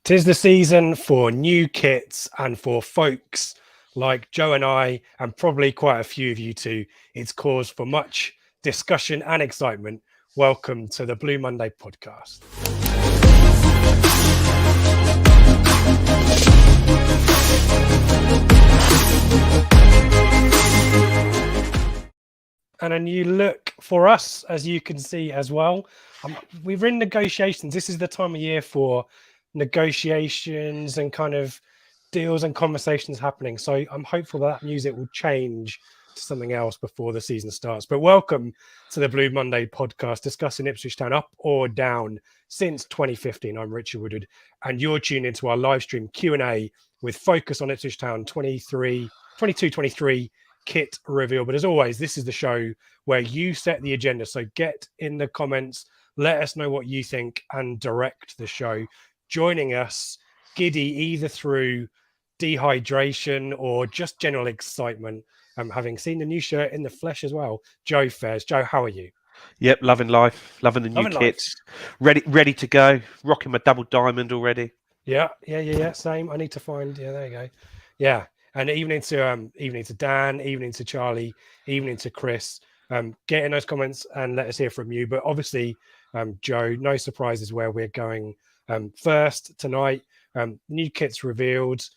'Tis the season for new kits, and for folks like Joe and I, and probably quite a few of you too, it's cause for much discussion and excitement. Welcome to the Blue Monday podcast. And a new look for us, as you can see as well. We're in negotiations. This is the time of year for negotiations and kind of deals and conversations happening. So I'm hopeful that music will change to something else before the season starts. But welcome to the Blue Monday podcast, discussing Ipswich Town up or down since 2015. I'm Richard Woodward, and you're tuned into our live stream Q&A with focus on Ipswich Town 22-23 kit reveal. But as always, this is the show where you set the agenda. So get in the comments, let us know what you think, and direct the show. Joining us, giddy either through dehydration or just general excitement, having seen the new shirt in the flesh as well, Joe Fairs. Joe, how are you? Yep, loving life, loving the new kits, ready to go, rocking my double diamond already. Yeah. Same. I need to find. Yeah, there you go. Yeah, and evening to Dan, evening to Charlie, evening to Chris. Get in those comments and let us hear from you. But obviously, Joe, no surprises where we're going. First tonight, new kits revealed.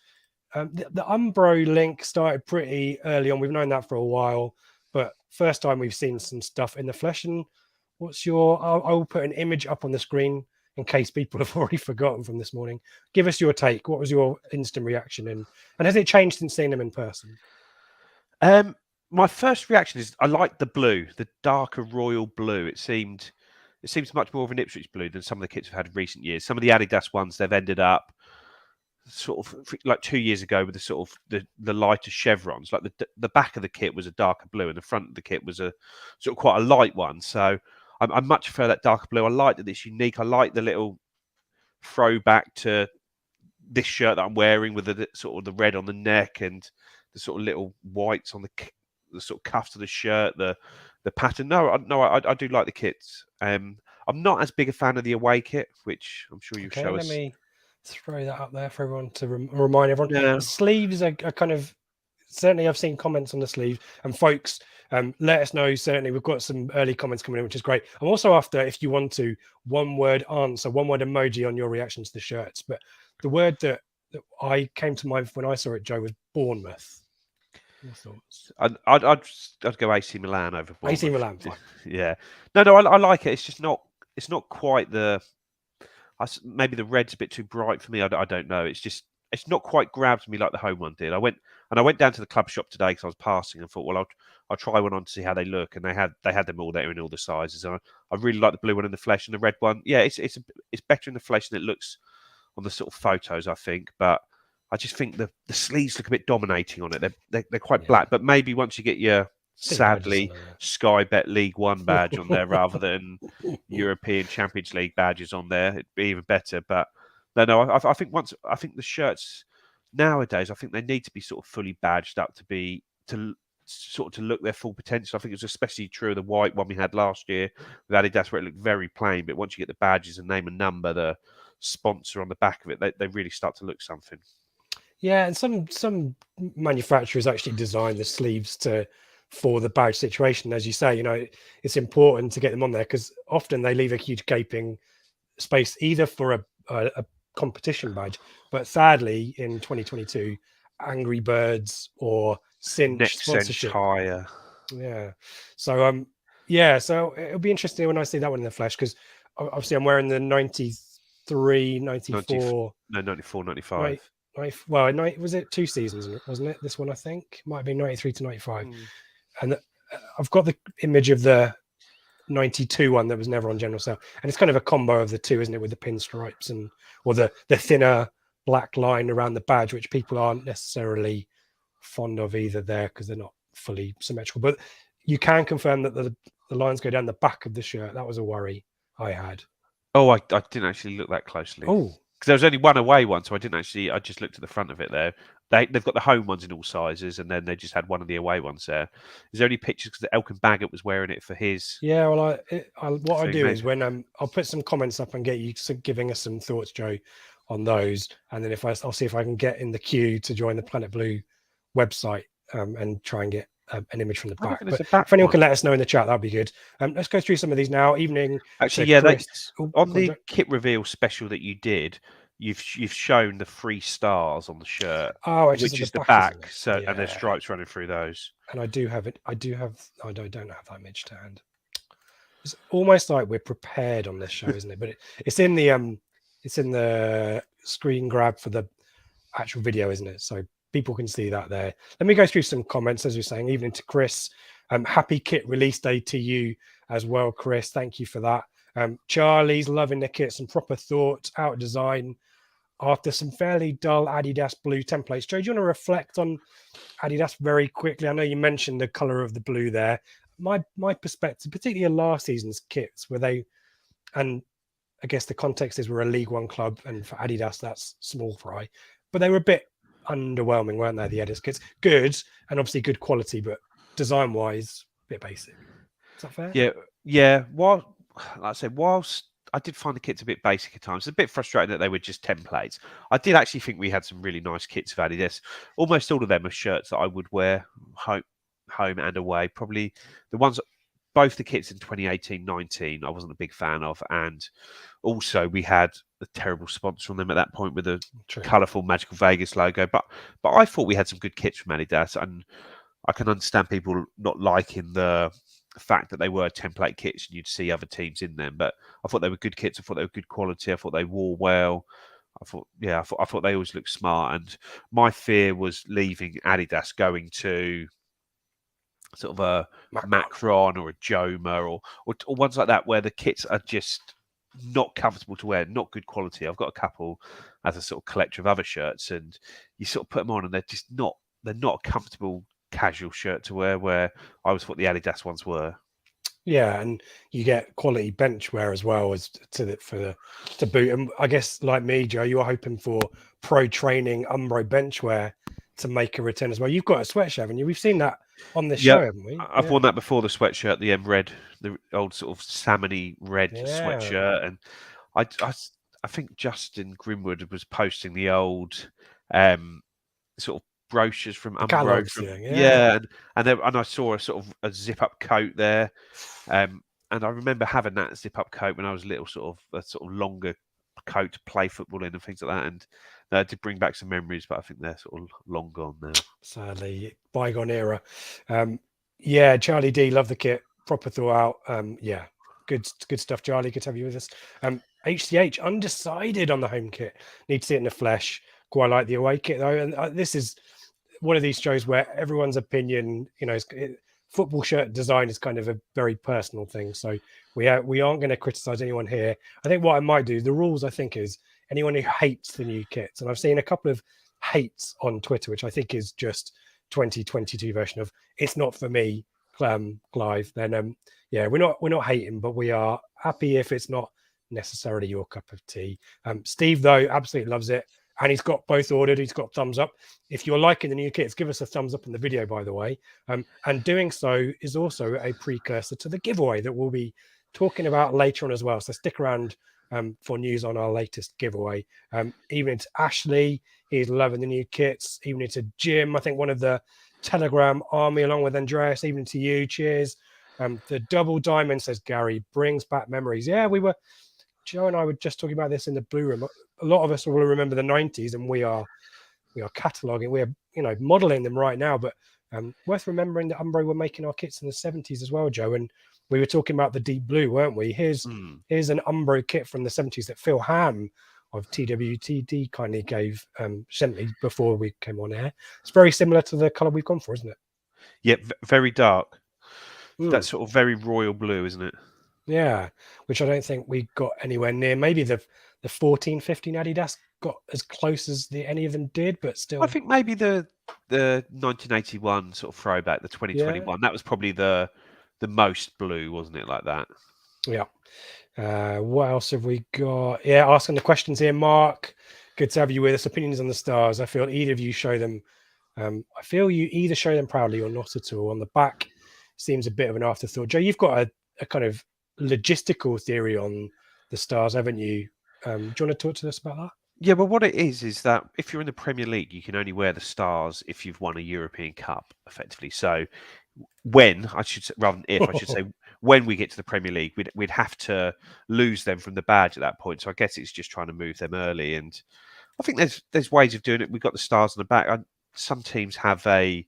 The Umbro link started pretty early on. We've known that for a while, but first time we've seen some stuff in the flesh. And what's your? I'll put an image up on the screen in case people have already forgotten from this morning. Give us your take. What was your instant reaction? And has it changed since seeing them in person? My first reaction is I like the blue, the darker royal blue. It seems much more of an Ipswich blue than some of the kits we've had in recent years. Some of the Adidas ones, they've ended up sort of like 2 years ago with the sort of the lighter chevrons. Like the back of the kit was a darker blue and the front of the kit was a sort of quite a light one. So I much prefer that darker blue. I like that it's unique. I like the little throwback to this shirt that I'm wearing with the sort of the red on the neck and the sort of little whites on the sort of cuffs of the shirt, the pattern. I do like the kits. I'm not as big a fan of the away kit, which I'm sure you'll show us. Let me throw that up there for everyone to remind everyone. Yeah. The sleeves are kind of, certainly I've seen comments on the sleeves, and folks, let us know. Certainly we've got some early comments coming in, which is great. I'm also after, if you want to, one word answer, one word emoji on your reaction to the shirts. But the word that I came to mind when I saw it, Joe, was Bournemouth. Your thoughts? I'd go AC Milan over Bournemouth. AC Milan, fine. Yeah. No, I like it. It's just not. It's not quite the. Maybe the red's a bit too bright for me. I don't know. It's not quite grabbed me like the home one did. I went down to the club shop today because I was passing and thought, well, I'll try one on to see how they look. And they had them all there in all the sizes. And I really like the blue one in the flesh, and the red one. Yeah, it's better in the flesh than it looks on the sort of photos, I think. But I just think the sleeves look a bit dominating on it. They're quite black, but maybe once you get your sadly Sky Bet League One badge on there rather than European Champions League badges on there, it'd be even better. But no, I think the shirts nowadays, I think they need to be sort of fully badged up to look their full potential. I think it was especially true of the white one we had last year with Adidas, where it looked very plain. But once you get the badges and name and number, the sponsor on the back of it, they really start to look something. Yeah, and some manufacturers actually design the sleeves for the badge situation. As you say, it's important to get them on there because often they leave a huge gaping space either for a competition badge, but sadly in 2022, Angry Birds or Cinch sponsorship. Higher. Yeah. So so it'll be interesting when I see that one in the flesh, because obviously I'm wearing the 93, 94. 94, 95. Well, was it 2 seasons, wasn't it? This one, I think, might have been 93 to 95. And I've got the image of the 92 one that was never on general sale. And it's kind of a combo of the two, isn't it? With the pinstripes or the thinner black line around the badge, which people aren't necessarily fond of either there because they're not fully symmetrical. But you can confirm that the lines go down the back of the shirt. That was a worry I had. Oh, I didn't actually look that closely. Oh. Because there was only one away one, so I didn't actually. I just looked at the front of it there, they've got the home ones in all sizes, and then they just had one of the away ones there. Is there any pictures? Because Elkin Baggett was wearing it for his. Yeah, well, what I thing, do maybe. is when I'll put some comments up and get you giving us some thoughts, Joe, on those, and then I'll see if I can get in the queue to join the Planet Blue website and try and get an image from the I don't back. think there's But a back if anyone one. can let us know in the chat, that'd be good. Let's go through some of these now. Evening. Actually, to yeah, Chris. on the kit reveal special that you did, you've shown the 3 stars on the shirt, which which is the back. back. So Yeah. and there's stripes running through those. And I do have it. I don't have that image to hand. It's almost like we're prepared on this show, isn't it? But it's in the screen grab for the actual video, isn't it? So people can see that there. Let me go through some comments. As we're saying, evening to Chris. Happy kit release day to you as well, Chris. Thank you for that. Charlie's loving the kit. Some proper thought, out design after some fairly dull Adidas blue templates. Joe, do you want to reflect on Adidas very quickly? I know you mentioned the color of the blue there. My perspective, particularly in last season's kits, where they, and I guess the context is we're a League One club, and for Adidas that's small fry, but they were a bit underwhelming, weren't they? The Adidas kits, good and obviously good quality, but design wise, a bit basic. Is that fair? Yeah. Like I said, whilst I did find the kits a bit basic at times, it's a bit frustrating that they were just templates. I did actually think we had some really nice kits of Adidas. Almost all of them are shirts that I would wear home and away. Probably the ones, both the kits in 2018-19, I wasn't a big fan of, and also we had a terrible sponsor on them at that point with a colourful Magical Vegas logo. But I thought we had some good kits from Adidas, and I can understand people not liking the fact that they were template kits and you'd see other teams in them. But I thought they were good kits. I thought they were good quality. I thought they wore well. I thought they always looked smart. And my fear was leaving Adidas, going to sort of a Macron or a Joma or ones like that, where the kits are just not comfortable to wear, not good quality. I've got a couple as a sort of collector of other shirts, and you sort of put them on and they're not a comfortable casual shirt to wear, where I always thought the Adidas ones were. Yeah, and you get quality bench wear as well as to boot. And I guess, like me, Joe, you're hoping for pro training Umbro bench wear to make a return as well. You've got a sweatshirt, haven't you? We've seen that on this show, haven't we? I've worn that before, the sweatshirt, the red, the old sort of salmony red sweatshirt. And I think Justin Grimwood was posting the old sort of brochures from Umbro. And I saw a sort of a zip up coat there. And I remember having that zip up coat when I was little, sort of longer coat to play football in and things like that. And that did bring back some memories, but I think they're sort of long gone now. Sadly, bygone era. Charlie D, love the kit, proper thought out. Good stuff, Charlie. Good to have you with us. HCH undecided on the home kit. Need to see it in the flesh. Quite like the away kit though, and this is one of these shows where everyone's opinion, football shirt design is kind of a very personal thing. So we aren't going to criticize anyone here. I think what I might do, the rules I think is anyone who hates the new kits, and I've seen a couple of hates on Twitter, which I think is just 2022 version of it's not for me, Clive. Then we're not hating, but we are happy if it's not necessarily your cup of tea. Steve though absolutely loves it. And he's got both ordered. He's got thumbs up. If you're liking the new kits, give us a thumbs up in the video, by the way. And doing so is also a precursor to the giveaway that we'll be talking about later on as well. So stick around for news on our latest giveaway. Evening to Ashley. He's loving the new kits. Evening to Jim. I think one of the Telegram army along with Andreas. Evening to you. Cheers. The double diamond, says Gary, brings back memories. Yeah, Joe and I were just talking about this in the blue room. A lot of us will remember the 90s, and we are cataloging, we're modeling them right now. But worth remembering that Umbro were making our kits in the 70s as well, Joe. And we were talking about the deep blue, weren't we? Here's an Umbro kit from the 70s that Phil Ham of TWTD kindly sent me before we came on air. It's very similar to the colour we've gone for, isn't it? Yeah, very dark. That's sort of very royal blue, isn't it? Yeah, which I don't think we got anywhere near. Maybe the 14-15 Adidas got as close as any of them did, but still. I think maybe the 1981 sort of throwback, the 2021, that was probably the most blue, wasn't it? Like that. Yeah. What else have we got? Yeah, asking the questions here, Mark. Good to have you with us. Opinions on the Stars. I feel either of you show them. I feel you either show them proudly or not at all. On the back, seems a bit of an afterthought. Joe, you've got a kind of logistical theory on the Stars, haven't you? Do you want to talk to us about that? Yeah, well, what it is that if you're in the Premier League, you can only wear the Stars if you've won a European Cup, effectively. So when, I should say, rather than if, I should say, when we get to the Premier League, we'd have to lose them from the badge at that point. So I guess it's just trying to move them early. And I think there's ways of doing it. We've got the Stars on the back. Some teams have a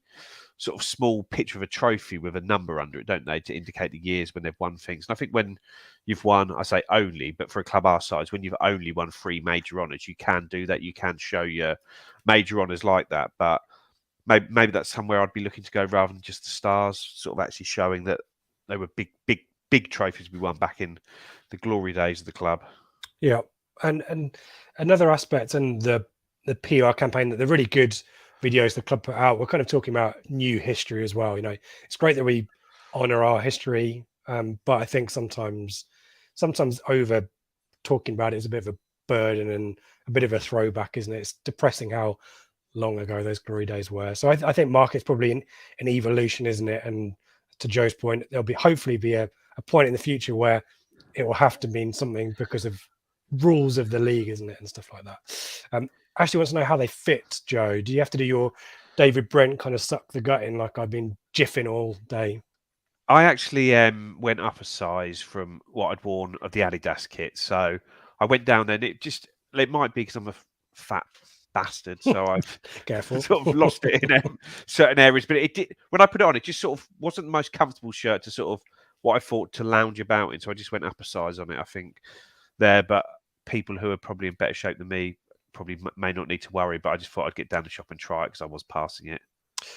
sort of small picture of a trophy with a number under it, don't they, to indicate the years when they've won things. And I think when you've won, I say only, but for a club our size, when you've only won 3 major honours, you can do that. You can show your major honours like that. But maybe that's somewhere I'd be looking to go rather than just the Stars, sort of actually showing that they were big trophies we won back in the glory days of the club. Yeah, and another aspect and the PR campaign that the really good videos the club put out, we're kind of talking about new history as well. You know, it's great that we honor our history, but I think sometimes over talking about it is a bit of a burden and a bit of a throwback, isn't it? It's depressing how long ago those glory days were. So I think market's probably an evolution, isn't it? And to Joe's point, there'll hopefully be a point in the future where it will have to mean something because of rules of the league, isn't it, and stuff like that. Ashley wants to know how they fit. Joe, do you have to do your David Brent kind of suck the gut in like I've been jiffing all day? I actually went up a size from what I'd worn of the Adidas kit, so I went down there. And it might be because I'm a fat bastard, so I've Careful. sort of lost it in certain areas. But it did, when I put it on, it just sort of wasn't the most comfortable shirt to sort of what I thought to lounge about in. So I just went up a size on it, I think, there. But people who are probably in better shape than me probably may not need to worry. But I just thought I'd get down the shop and try it because I was passing it.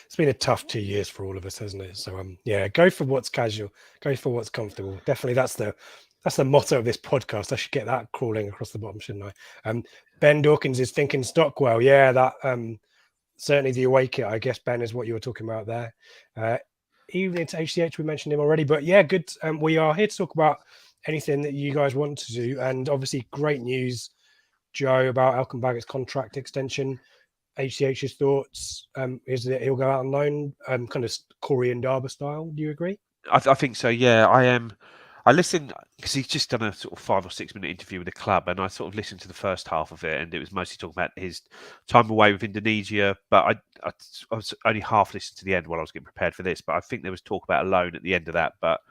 It's been a tough 2 years for all of us, hasn't it? So yeah, go for what's casual, go for what's comfortable. Definitely, that's the motto of this podcast. I should get that crawling across the bottom, shouldn't I? Ben Dawkins is thinking Stockwell. Yeah, that certainly the away kit, I guess, Ben, is what you were talking about there. Even into HCH, we mentioned him already, but yeah, good. We are here to talk about anything that you guys want to do, and obviously, great news, Joe, about Elkan Baggett's contract extension. HCH's thoughts is that he'll go out on loan, kind of Corey and Darber style. Do you agree? I think so. Yeah, I am. I listened because he's just done a sort of 5 or 6 minute interview with the club, and I sort of listened to the first half of it, and it was mostly talking about his time away with Indonesia. But I was only half listened to the end while I was getting prepared for this. But I think there was talk about a loan at the end of that, but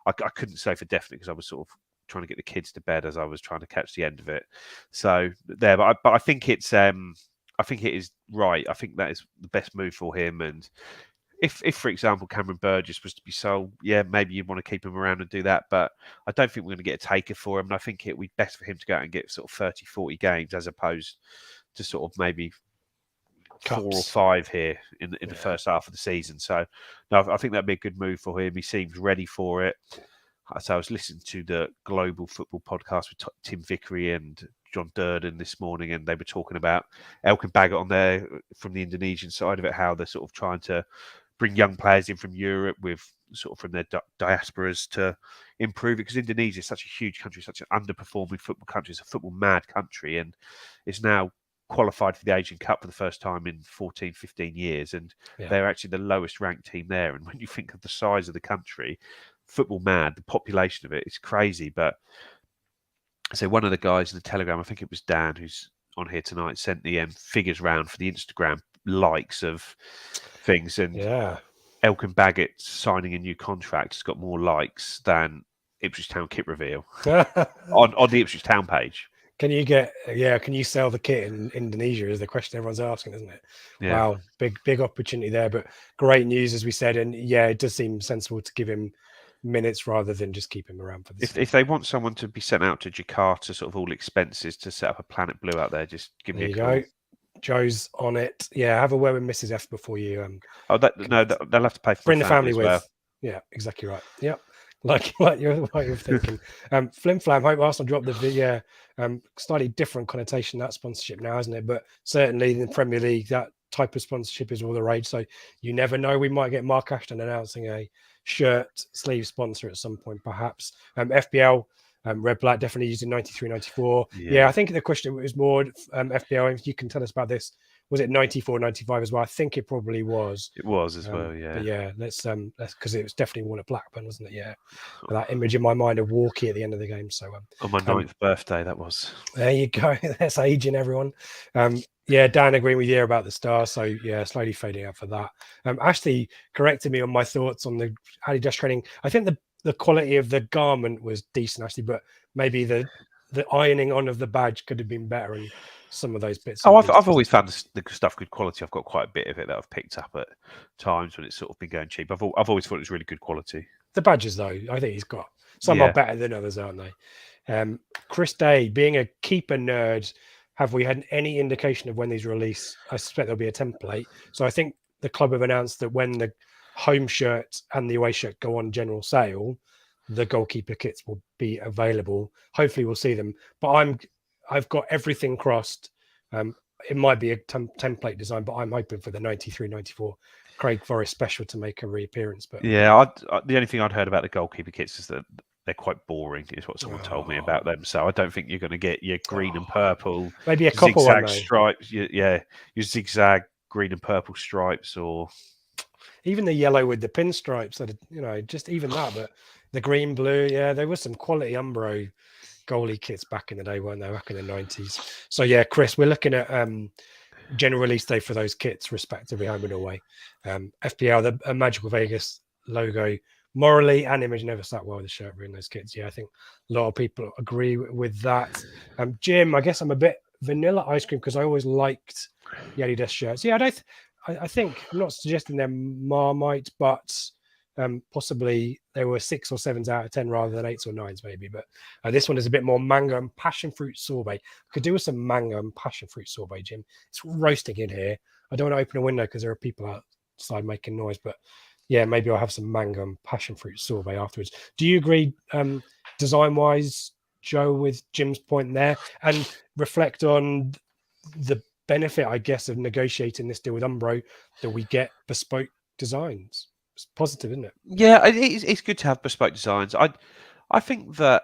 I couldn't say for definite because I was sort of trying to get the kids to bed as I was trying to catch the end of it. So there, but I think it's I think it is right. I think that is the best move for him. And if for example, Cameron Burgess was to be sold, yeah, maybe you'd want to keep him around and do that. But I don't think we're going to get a taker for him. And I think it would be best for him to go out and get sort of 30, 40 games as opposed to sort of maybe Cups. 4 or 5 here in the first half of the season. So no, I think that'd be a good move for him. He seems ready for it. So I was listening to the Global Football podcast with Tim Vickery and John Durden this morning, and they were talking about Elkan Baggett on there from the Indonesian side of it, how they're sort of trying to bring young players in from Europe with sort of from their diasporas to improve it, because Indonesia is such a huge country, such an underperforming football country. It's a football mad country, and it's now qualified for the Asian Cup for the first time in 14, 15 years, and they're actually the lowest ranked team there. And when you think of the size of the country, football mad, the population of it, it's crazy. But so one of the guys in the Telegram, I think it was Dan, who's on here tonight, sent the figures round for the Instagram likes of things, and Elkan Baggett signing a new contract has got more likes than Ipswich Town kit reveal on the Ipswich Town page. Can you sell the kit in Indonesia is the question everyone's asking, isn't it? Yeah. Wow, big opportunity there, but great news, as we said. And yeah, it does seem sensible to give him minutes rather than just keep him around for this. If they want someone to be sent out to Jakarta, sort of all expenses, to set up a Planet Blue out there, just give me a call. Go. Joe's on it. Yeah, have a word with Mrs. F before you. They'll have to pay for bring the family with. Well. Yeah, exactly right. Yep. Like you're thinking. Flim Flam, hope Arsenal dropped the video. Slightly different connotation, that sponsorship now, isn't it? But certainly in the Premier League, that type of sponsorship is all the rage. So you never know. We might get Mark Ashton announcing a shirt sleeve sponsor at some point, perhaps. FBL Red Black definitely used in 93, 94. Yeah, I think the question was more FPL. If you can tell us about this, was it 94, 95 as well? I think it probably was. It was as well, yeah. But yeah, let's because it was definitely worn at Blackburn, wasn't it? Yeah, that image in my mind of Walkie at the end of the game. So on my 9th birthday, that was. There you go. That's aging, everyone. Yeah, Dan agreeing with you about the star. So yeah, slowly fading out for that. Ashley corrected me on my thoughts on the Adidas training. I think the quality of the garment was decent, actually, but maybe the ironing on of the badge could have been better and some of those bits. Oh, I've always found the stuff good quality. I've got quite a bit of it that I've picked up at times when it's sort of been going cheap. I've always thought it was really good quality. The badges, though, I think he's got some are better than others, aren't they? Chris Day, being a keeper nerd, have we had any indication of when these release? I suspect there'll be a template. So I think the club have announced that when the home shirt and the away shirt go on general sale, the goalkeeper kits will be available. Hopefully we'll see them. But I've got everything crossed. It might be a template design, but I'm hoping for the 93, 94 Craig Forrest special to make a reappearance. But yeah, the only thing I'd heard about the goalkeeper kits is that they're quite boring, is what someone told me about them. So I don't think you're going to get your green and purple, maybe a couple zigzag one, stripes. Your zigzag green and purple stripes, or even the yellow with the pinstripes. That just even that. But the green, blue, yeah, there was some quality Umbro goalie kits back in the day, weren't they? Back in the 90s. So yeah, Chris, we're looking at general release day for those kits, respectively, home and away. FPL, a Magical Vegas logo. Morally and image never sat well with the shirt wearing those kits. Yeah, I think a lot of people agree with that. Jim, I guess I'm a bit vanilla ice cream because I always liked the Adidas shirts. Yeah, I think I'm not suggesting they're Marmite, but possibly they were 6 or 7s out of 10 rather than 8s or 9s maybe. But this one is a bit more mango and passion fruit sorbet. Could do with some mango and passion fruit sorbet, Jim. It's roasting in here. I don't want to open a window because there are people outside making noise, but yeah, maybe I'll have some mango and passion fruit sorbet afterwards. Do you agree, design-wise, Joe, with Jim's point there? And reflect on the benefit, I guess, of negotiating this deal with Umbro, that we get bespoke designs. It's positive, isn't it? Yeah, it's good to have bespoke designs. I think that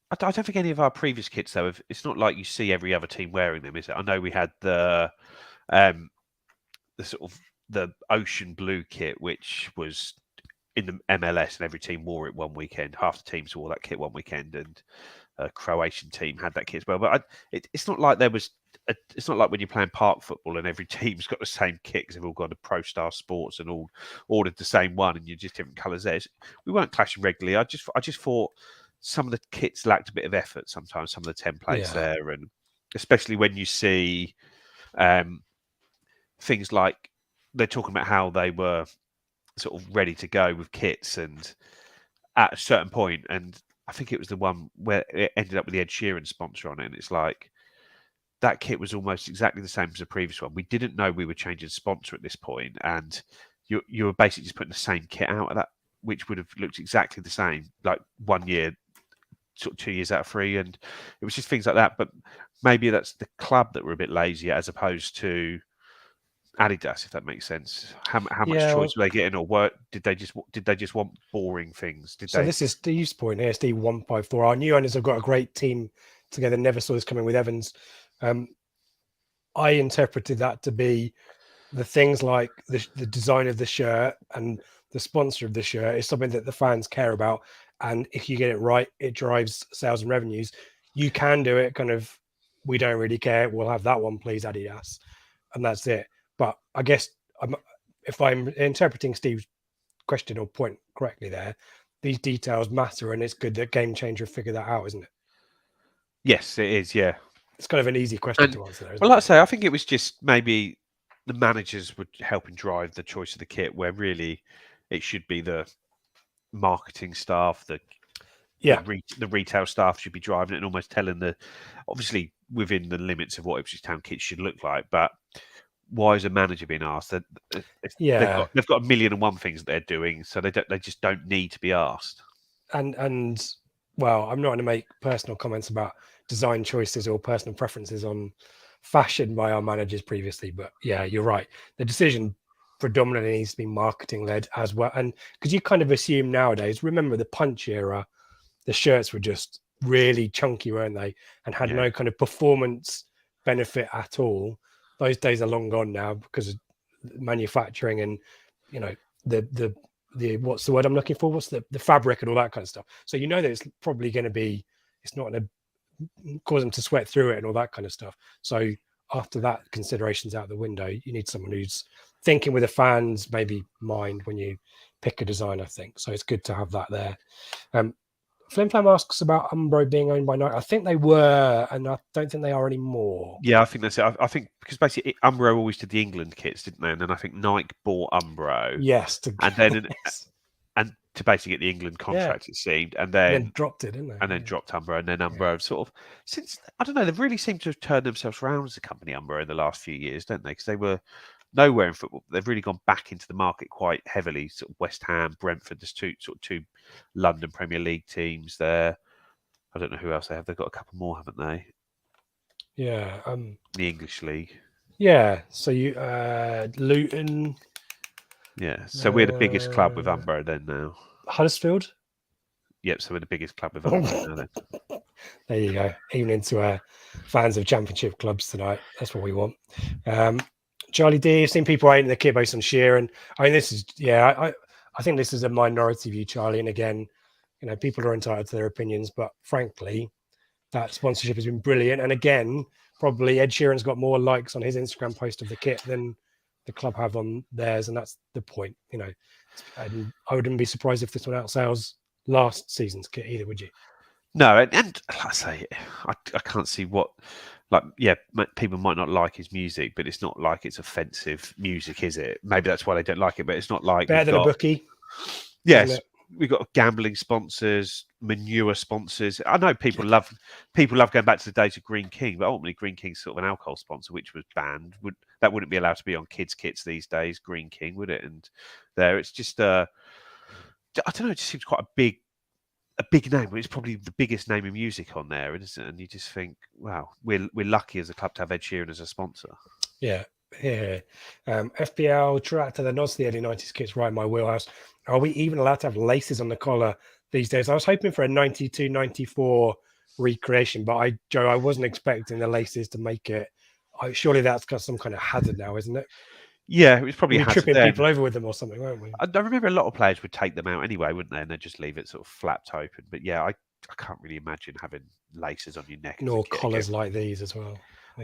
I don't think any of our previous kits, though, it's not like you see every other team wearing them, is it? I know we had the sort of the ocean blue kit, which was in the MLS, and every team wore it one weekend. Half the teams wore that kit one weekend, and a Croatian team had that kit as well. But it's not like there was. It's not like when you're playing park football and every team's got the same kit because they've all gone to Pro Star Sports and all ordered the same one, and you're just different colours there. We weren't clashing regularly. I just thought some of the kits lacked a bit of effort sometimes. Some of the templates there, and especially when you see things like they're talking about how they were sort of ready to go with kits, and at a certain point, and I think it was the one where it ended up with the Ed Sheeran sponsor on it, and it's like that kit was almost exactly the same as the previous one. We didn't know we were changing sponsor at this point, and you were basically just putting the same kit out of that, which would have looked exactly the same, like 1 year, sort of 2 years out of 3, and it was just things like that. But maybe that's the club that were a bit lazy as opposed to Adidas, if that makes sense. How much choice were they getting, or did they just want boring things? This is Steve's point here, Steve 154. Our new owners have got a great team together. Never saw this coming with Evans. I interpreted that to be the things like the design of the shirt and the sponsor of the shirt is something that the fans care about, and if you get it right, it drives sales and revenues. You can do it kind of, we don't really care, we'll have that one please, Adidas, and that's it. But I guess if I'm interpreting Steve's question or point correctly there, these details matter, and it's good that Game Changer figured that out, isn't it? Yes, it is, yeah. It's kind of an easy question to answer there, isn't it? Like I say, I think it was just maybe the managers would help and drive the choice of the kit, where really it should be the marketing staff, the retail staff should be driving it and almost telling obviously within the limits of what Ipswich Town kits should look like. But why is a manager being asked? They've got 1,000,001 things that they're doing, so they just don't need to be asked. And well, I'm not going to make personal comments about design choices or personal preferences on fashion by our managers previously, but yeah, you're right. The decision predominantly needs to be marketing led as well, and because you kind of assume nowadays, remember the Punch era, the shirts were just really chunky, weren't they? And had no kind of performance benefit at all. Those days are long gone now because of manufacturing and, you know, the what's the word I'm looking for? What's the fabric and all that kind of stuff. So you know that it's probably going to be, it's not going to cause them to sweat through it and all that kind of stuff. So after that, considerations out the window, you need someone who's thinking with the fans maybe mind when you pick a design, I think. So it's good to have that there. Flim Flam asks about Umbro being owned by Nike. I think they were, and I don't think they are anymore. Yeah, I think that's it. I think because basically Umbro always did the England kits, didn't they? And then I think Nike bought Umbro. Yes, and then and to basically get the England contract, it seemed, and then dropped it, didn't they? And then dropped Umbro, and then Umbro sort of since I don't know. They've really seemed to have turned themselves around as a company, Umbro, in the last few years, don't they? Because they were nowhere in football. They've really gone back into the market quite heavily. Sort of West Ham, Brentford. There's two London Premier League teams there. I don't know who else they have. They've got a couple more, haven't they? Yeah. The English League. Yeah. So you Luton. Yeah. So we're the biggest club with Umbro then now. Huddersfield. Yep. So we're the biggest club with Umbro now then. There you go. Even into fans of championship clubs tonight. That's what we want. Charlie D, I've seen people hating the kit based on sheer, and I mean this is I think this is a minority view, Charlie. And again, you know, people are entitled to their opinions, but frankly, that sponsorship has been brilliant. And again, probably Ed Sheeran's got more likes on his Instagram post of the kit than the club have on theirs, and that's the point. You know, and I wouldn't be surprised if this one outsells last season's kit either, would you? No, and like I say, I can't see what, like, yeah, people might not like his music, but it's not like it's offensive music, is it? Maybe that's why they don't like it, but it's not like better than a bookie. Yes, we've got gambling sponsors, manure sponsors. I know people love going back to the days of Green King, but ultimately Green King's sort of an alcohol sponsor, which was banned. That wouldn't be allowed to be on kids' kits these days, Green King, would it? And there, it's just I don't know. It just seems quite a big name. It's probably the biggest name in music on there, isn't it? And you just think, wow, we're lucky as a club to have Ed Sheeran as a sponsor. Yeah. FPL Tractor, the nods to the early 90s kits right in my wheelhouse. Are we even allowed to have laces on the collar these days? I was hoping for a 92, 94 recreation, but Joe, I wasn't expecting the laces to make it. Surely that's got some kind of hazard now, isn't it? Yeah, it was probably tripping people over with them or something, weren't we? I remember a lot of players would take them out anyway, wouldn't they? And they'd just leave it sort of flapped open. But yeah, I can't really imagine having laces on your neck. Nor collars like these as well.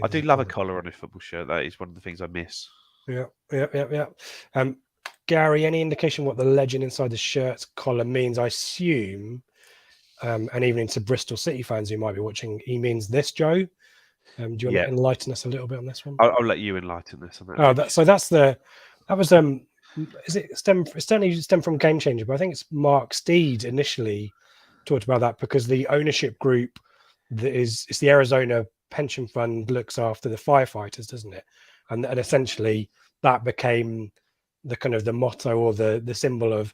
I do love a collar on a football shirt. That is one of the things I miss. Yeah. Gary, any indication what the legend inside the shirt's collar means? I assume, and even into Bristol City fans who might be watching, he means this, Joe. Do you want to enlighten us a little bit on this one? I'll let you enlighten us on that. That was is it stem from Game Changer? But I think it's Mark Steed initially talked about that because the ownership group it's the Arizona pension fund looks after the firefighters, doesn't it? And essentially that became the kind of the motto or the symbol of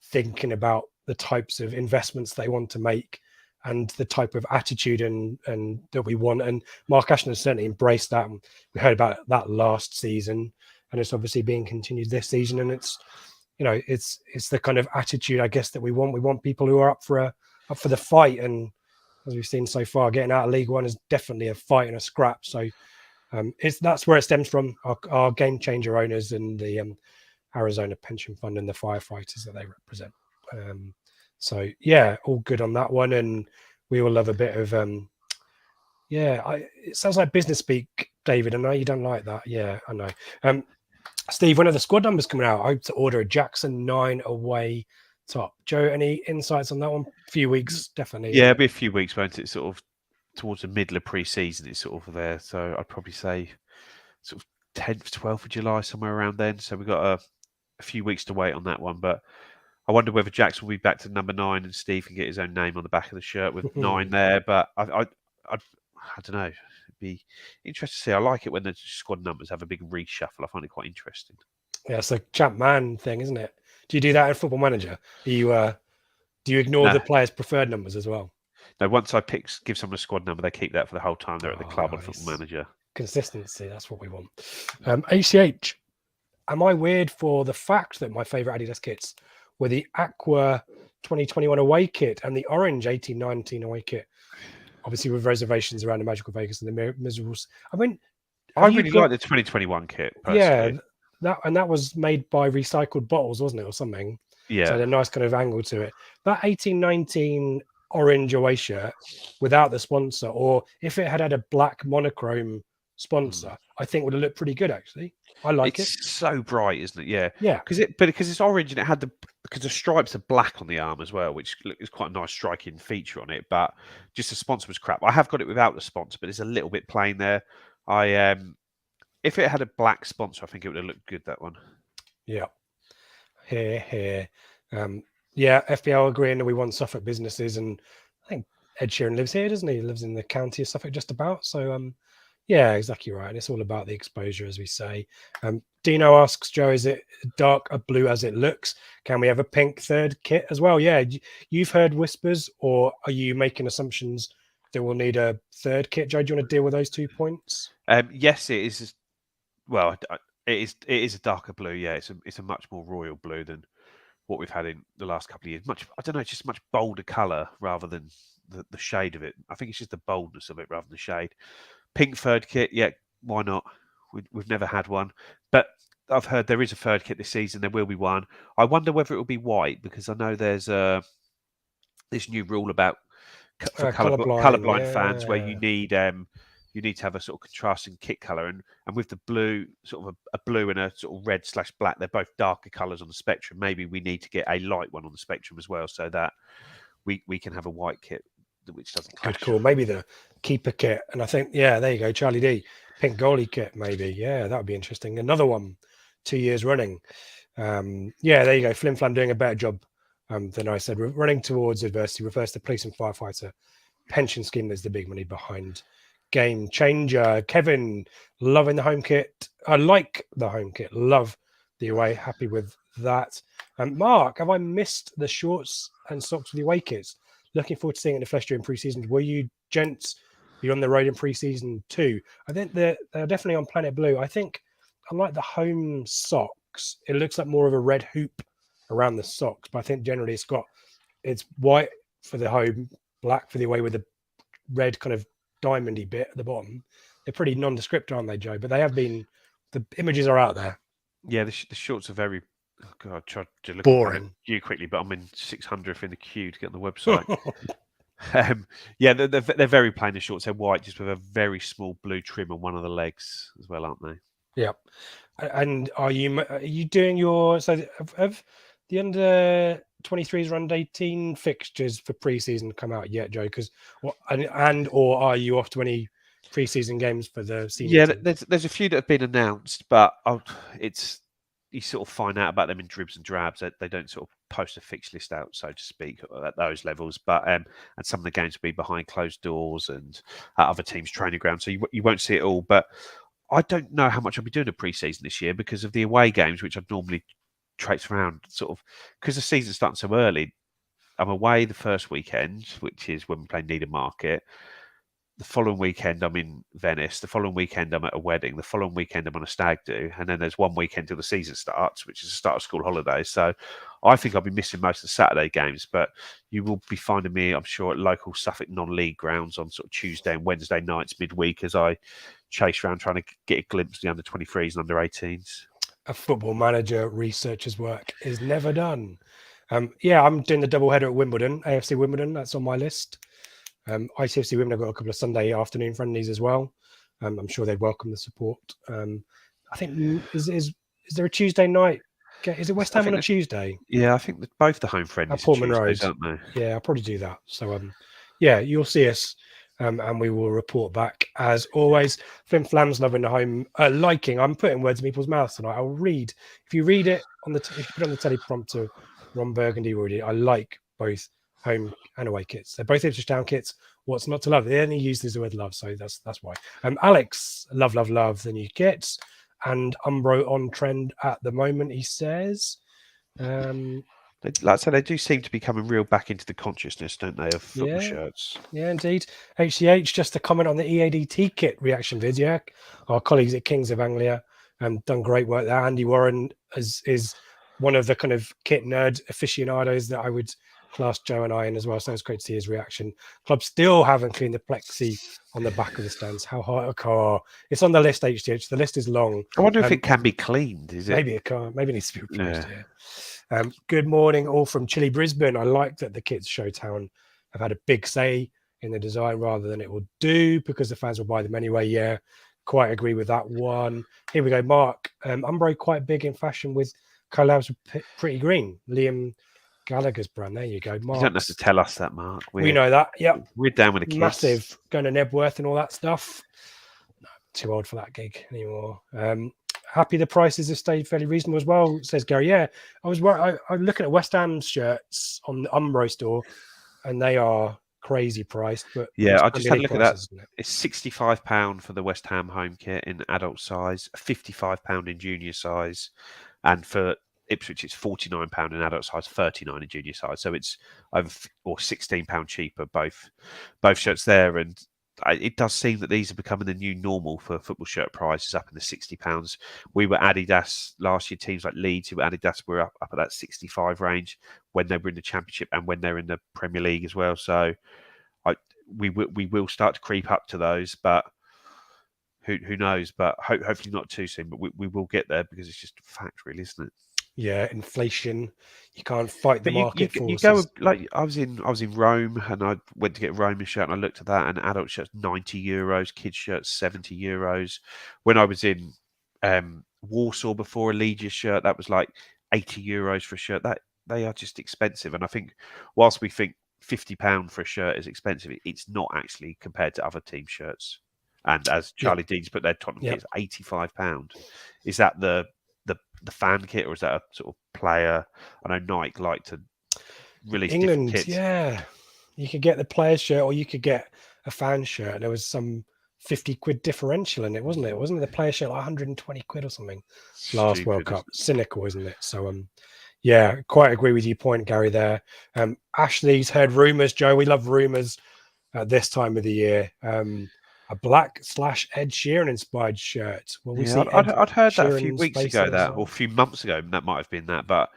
thinking about the types of investments they want to make and the type of attitude and that we want. And Mark Ashton has certainly embraced that. And we heard about that last season, and it's obviously being continued this season. And it's, you know, it's the kind of attitude, I guess, that we want. We want people who are up for the fight. And as we've seen so far, getting out of League One is definitely a fight and a scrap. So that's where it stems from, our Game Changer owners and the Arizona Pension Fund and the firefighters that they represent. So yeah, all good on that one, and we all love a bit of it sounds like business speak, David. I know you don't like that. Yeah, I know. Steve, when are the squad numbers coming out? I hope to order a Jackson 9 away top. Joe, any insights on that one? A few weeks, definitely. Yeah, it'll be a few weeks, won't it? Sort of towards the middle of pre-season, it's sort of there. So I'd probably say sort of 10th, 12th of July, somewhere around then. So we've got a few weeks to wait on that one, but I wonder whether Jackson will be back to number 9 and Steve can get his own name on the back of the shirt with 9 there. But I don't know. It'd be interesting to see. I like it when the squad numbers have a big reshuffle. I find it quite interesting. Yeah, it's a champ man thing, isn't it? Do you do that in Football Manager? Do you ignore the players' preferred numbers as well? No, once I give someone a squad number, they keep that for the whole time they're at the club on Football Manager. Consistency, that's what we want. ACH, am I weird for the fact that my favourite Adidas kits were the Aqua 2021 away kit and the orange 18-19 away kit obviously with reservations around the Magical Vegas and the Miserables. I mean, I really like the 2021 kit, personally. Yeah, that was made by recycled bottles, wasn't it, or something? Yeah. So it had a nice kind of angle to it. That 1819 orange away shirt without the sponsor, or if it had a black monochrome sponsor, I think would have looked pretty good, actually. I like it. It's so bright, isn't it? Yeah. Yeah. Because it's orange and it had because the stripes are black on the arm as well, which is quite a nice striking feature on it. But just the sponsor was crap. I have got it without the sponsor, but it's a little bit plain there. If it had a black sponsor, I think it would have looked good, that one. Yeah. Here. Yeah, FPL agreeing that we want Suffolk businesses, and I think Ed Sheeran lives here, doesn't he? He lives in the county of Suffolk, just about. So, yeah, exactly right. And it's all about the exposure, as we say. Dino asks, Joe, is it dark a blue as it looks? Can we have a pink third kit as well? Yeah, you've heard whispers, or are you making assumptions that we'll need a third kit? Joe, do you want to deal with those 2 points? Yes, it is. Well, it is a darker blue. Yeah, it's a much more royal blue than what we've had in the last couple of years. I don't know, it's just a much bolder colour rather than the shade of it. I think it's just the boldness of it rather than the shade. Pink third kit, yeah, why not? We've never had one, but I've heard there is a third kit this season. There will be one. I wonder whether it will be white, because I know there's this new rule about for colourblind fans where you need to have a sort of contrasting kit colour, and with the blue, sort of a blue and a sort of red/black, they're both darker colours on the spectrum. Maybe we need to get a light one on the spectrum as well, so that we can have a white kit which doesn't clash. Good call. Maybe the keeper kit, and I think there you go, Charlie D, pink goalie kit, maybe. Yeah, that would be interesting. Another one, 2 years running. Yeah, there you go. Flim Flam doing a better job than I said. Running towards adversity refers to police and firefighter pension scheme. There's the big money behind. Game changer. Kevin, loving the home kit. I like the home kit. Love the away. Happy with that. Mark, have I missed the shorts and socks with the away kits? Looking forward to seeing it in the flesh during pre-season. Were you gents be on the road in pre-season too? I think they're definitely on Planet Blue. I think I like the home socks. It looks like more of a red hoop around the socks, but I think generally it's white for the home, black for the away with a red kind of diamondy bit at the bottom. They're pretty nondescript, aren't they, Joe? But they have been. The images are out there. Yeah, the shorts are very. Oh God, I tried to look boring. At you quickly, but I'm in 600th in the queue to get on the website. Yeah, they're very plain. The shorts, they're white, just with a very small blue trim on one of the legs as well, aren't they? Yeah. And are you doing your have the under 23s or under 18 fixtures for pre-season come out yet, Joe? Because or are you off to any pre-season games for the senior team? There's a few that have been announced, but you sort of find out about them in dribs and drabs. They don't sort of post a fixture list out, so to speak, at those levels. But and some of the games will be behind closed doors and at other teams' training grounds, so you won't see it all. But I don't know how much I'll be doing a pre-season this year because of the away games, which I'd normally traipse around, sort of, because the season's starting so early. I'm away the first weekend, which is when we play Needham Market. The following weekend, I'm in Venice. The following weekend, I'm at a wedding. The following weekend, I'm on a stag do. And then there's 1 weekend till the season starts, which is the start of school holidays. So I think I'll be missing most of the Saturday games. But you will be finding me, I'm sure, at local Suffolk non-league grounds on sort of Tuesday and Wednesday nights midweek as I chase around trying to get a glimpse of the under 23s and under 18s. A football manager researcher's work is never done. Yeah, I'm doing the double header at Wimbledon, AFC Wimbledon. That's on my list. ITFC Women have got a couple of Sunday afternoon friendlies as well. I'm sure they'd welcome the support. I think is there a Tuesday night? Is it West Ham on a Tuesday? Yeah, I think that both the home friendlies are Tuesdays, aren't they? Yeah, I'll probably do that. So yeah, you'll see us, and we will report back as always. Flim Flam's loving the home liking. I'm putting words in people's mouths tonight. I'll read. If you read it if you put it on the teleprompter, Ron Burgundy already. I like both home and away kits. They're both Ipswich Town kits. What's not to love? They only use the word love, so that's why. Alex, love the new kits, and Umbro on trend at the moment. He says, like I said, they do seem to be coming real back into the consciousness, don't they, of football shirts? Yeah, indeed. HCH, just a comment on the EADT kit reaction video. Our colleagues at Kings of Anglia done great work there. Andy Warren is one of the kind of kit nerd aficionados that I would classed Joe and I in as well, so it's great to see his reaction. Club still haven't cleaned the plexi on the back of the stands. How hard a car? It's on the list, HTH. The list is long. I wonder if it can be cleaned. Is it? Maybe a car. Maybe it needs to be replaced. Yeah. Good morning, all from chilly Brisbane. I like that the kids Showtown have had a big say in the design rather than it will do because the fans will buy them anyway. Yeah, quite agree with that one. Here we go, Mark. Umbro quite big in fashion with collabs with Pretty Green, Liam Gallagher's brand. There you go, Mark. You don't have to tell us that, Mark. We know that. Yep, we're down with the kids. Massive. Going to Nebworth and all that stuff. No, too old for that gig anymore. Happy the prices have stayed fairly reasonable as well, says Gary. Yeah, I'm looking at West Ham shirts on the Umbro store, and they are crazy priced. But yeah, I just had a look at that. It's £65 for the West Ham home kit in adult size, £55 in junior size, and for Ipswich it's £49 in adult size, £39 in junior size. So it's over or £16 cheaper both shirts there. And it does seem that these are becoming the new normal for football shirt prices, up in the £60. We were Adidas last year. Teams like Leeds, who were Adidas, were up at that 65 range when they were in the Championship and when they're in the Premier League as well. So we will start to creep up to those, but who knows? But hopefully not too soon. But we will get there because it's just a fact, really, isn't it? Yeah, inflation. You can't fight the market forces. You go like I was in Rome and I went to get a Roman shirt and I looked at that, and adult shirts €90, kids shirts €70. When I was in Warsaw before, a Legia shirt that was like €80 for a shirt. That they are just expensive, and I think whilst we think £50 for a shirt is expensive, it's not actually compared to other team shirts. And as Charlie Dean's put their Tottenham kit, it's £85. Is that the fan kit, or is that a sort of player? I know Nike like to release England, different kits. Yeah, you could get the player shirt or you could get a fan shirt. There was some £50 differential in it, wasn't it? Wasn't it the player shirt like £120 or something last World Cup? Cynical, isn't it? So yeah, quite agree with your point, Gary, there. Ashley's heard rumours, Joe. We love rumours at this time of the year. A black / Ed Sheeran inspired shirt. Well, I'd heard that a few weeks ago, or a few months ago. That might have been that, but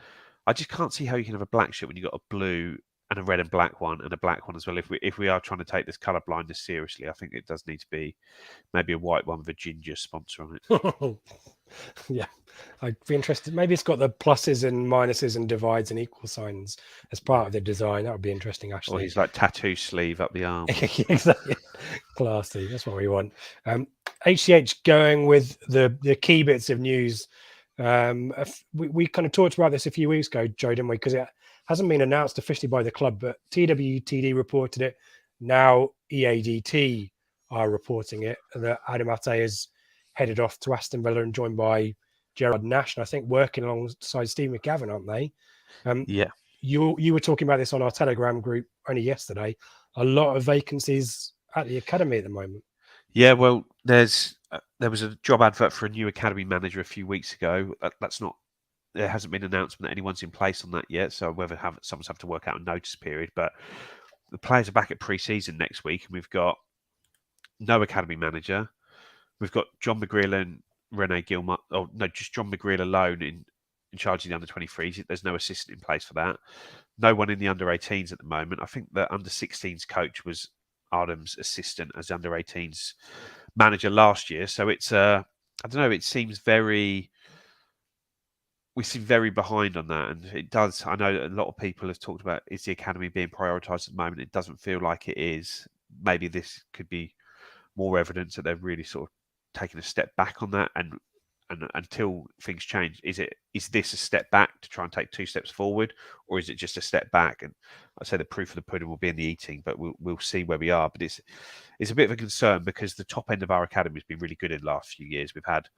I just can't see how you can have a black shirt when you've got a blue and a red and black one and a black one as well. If we are trying to take this colour blindness seriously, I think it does need to be maybe a white one with a ginger sponsor on it. Yeah, I'd be interested. Maybe it's got the pluses and minuses and divides and equal signs as part of the design. That would be interesting, actually. Or he's like tattoo sleeve up the arm. Exactly. Classy. That's what we want. HCH going with the key bits of news. We kind of talked about this a few weeks ago, Joe, didn't we? Because it hasn't been announced officially by the club, but TWTD reported it. Now EADT are reporting it. That Adam Ate is headed off to Aston Villa and joined by Gerard Nash, and I think working alongside Steve McGavin, aren't they? Yeah. You were talking about this on our Telegram group only yesterday. A lot of vacancies at the academy at the moment. Yeah, well, there was a job advert for a new academy manager a few weeks ago. There hasn't been an announcement that anyone's in place on that yet. So whether someone's have to work out a notice period, but the players are back at pre-season next week, and we've got no academy manager. We've got John McGreal and Rene Gilmore. Oh no, just John McGreal alone in charge of the under-23s. There's no assistant in place for that. No one in the under-18s at the moment. I think the under-16s coach was Adam's assistant as under-18s manager last year. So it's I don't know. It seems we seem very behind on that, and it does. I know that a lot of people have talked about is the academy being prioritised at the moment. It doesn't feel like it is. Maybe this could be more evidence that they're really sort of taking a step back on that, and until things change, is this a step back to try and take 2 steps forward, or is it just a step back? And I say the proof of the pudding will be in the eating, but we'll see where we are. But it's a bit of a concern because the top end of our academy has been really good in the last few years. We've had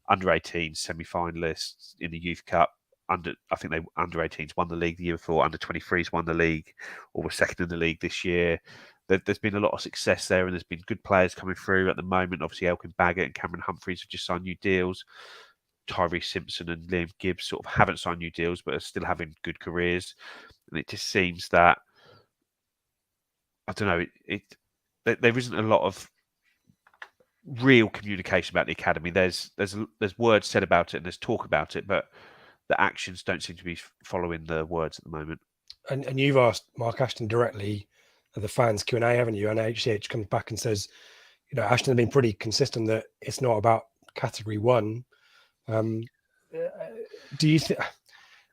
under-18 semi-finalists in the Youth Cup. I think they under-18s won the league the year before. Under-23s won the league, or were second in the league this year. There's been a lot of success there, and there's been good players coming through at the moment. Obviously, Elkin Baggett and Cameron Humphreys have just signed new deals. Tyree Simpson and Liam Gibbs sort of haven't signed new deals, but are still having good careers. And it just seems that, I don't know, there isn't a lot of real communication about the academy. There's words said about it and there's talk about it, but the actions don't seem to be following the words at the moment. and you've asked Mark Ashton directly at the fans Q&A, haven't you? And HCH comes back and says, Ashton's been pretty consistent that it's not about category 1. Do you think?